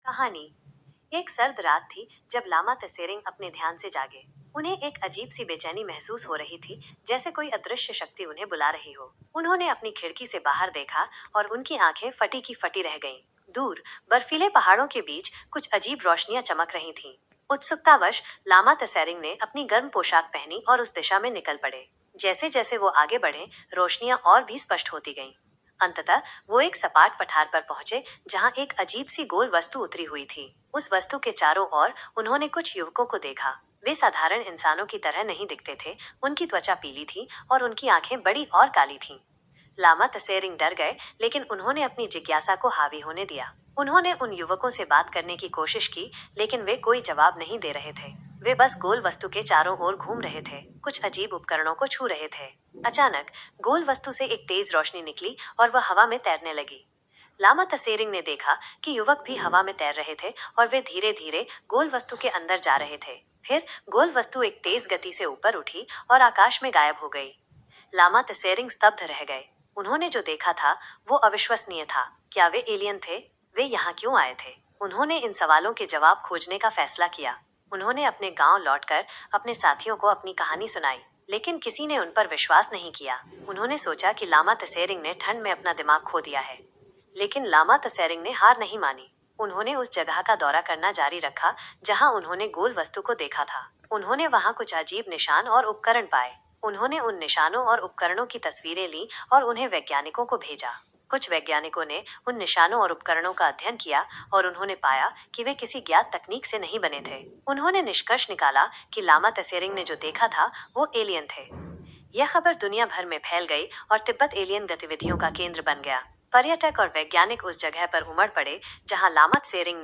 कहानी। एक सर्द रात थी जब लामा तसेरिंग अपने ध्यान से जागे। उन्हें एक अजीब सी बेचैनी महसूस हो रही थी, जैसे कोई अदृश्य शक्ति उन्हें बुला रही हो। उन्होंने अपनी खिड़की से बाहर देखा और उनकी आंखें फटी की फटी रह गईं। दूर बर्फीले पहाड़ों के बीच कुछ अजीब रोशनियां चमक रही थीं। उत्सुकतावश लामा तसेरिंग ने अपनी गर्म पोशाक पहनी और उस दिशा में निकल पड़े। जैसे जैसे वो आगे बढ़े, रोशनियां और भी स्पष्ट होती गईं। अंततः वो एक सपाट पठार पर पहुंचे, जहां एक अजीब सी गोल वस्तु उतरी हुई थी। उस वस्तु के चारों ओर उन्होंने कुछ युवकों को देखा। वे साधारण इंसानों की तरह नहीं दिखते थे। उनकी त्वचा पीली थी और उनकी आंखें बड़ी और काली थीं। लामा तसेरिंग डर गए, लेकिन उन्होंने अपनी जिज्ञासा को हावी होने दिया। उन्होंने उन युवकों से बात करने की कोशिश की, लेकिन वे कोई जवाब नहीं दे रहे थे। वे बस गोल वस्तु के चारों ओर घूम रहे थे, कुछ अजीब उपकरणों को छू रहे थे। अचानक गोल वस्तु से एक तेज रोशनी निकली और वह हवा में तैरने लगी। लामा तसेरिंग ने देखा कि युवक भी हवा में तैर रहे थे और वे धीरे धीरे गोल वस्तु के अंदर जा रहे थे। फिर गोल वस्तु एक तेज गति से ऊपर उठी और आकाश में गायब हो गई। लामा तसेरिंग स्तब्ध रह गए। उन्होंने जो देखा था वो अविश्वसनीय था। क्या वे एलियन थे? वे यहाँ क्यों आए थे? उन्होंने इन सवालों के जवाब खोजने का फैसला किया। उन्होंने अपने गांव लौटकर अपने साथियों को अपनी कहानी सुनाई, लेकिन किसी ने उन पर विश्वास नहीं किया। उन्होंने सोचा कि लामा तसेरिंग ने ठंड में अपना दिमाग खो दिया है। लेकिन लामा तसेरिंग ने हार नहीं मानी। उन्होंने उस जगह का दौरा करना जारी रखा जहां उन्होंने गोल वस्तु को देखा था। उन्होंने वहां कुछ अजीब निशान और उपकरण पाए। उन्होंने उन निशानों और उपकरणों की तस्वीरें ली और उन्हें वैज्ञानिकों को भेजा। कुछ वैज्ञानिकों ने उन निशानों और उपकरणों का अध्ययन किया और उन्होंने पाया कि वे किसी ज्ञात तकनीक से नहीं बने थे। उन्होंने निष्कर्ष निकाला कि लामा तसेरिंग ने जो देखा था वो एलियन थे। यह खबर दुनिया भर में फैल गई और तिब्बत एलियन गतिविधियों का केंद्र बन गया। पर्यटक और वैज्ञानिक उस जगह पर उमड़ पड़े जहां लामा तसेरिंग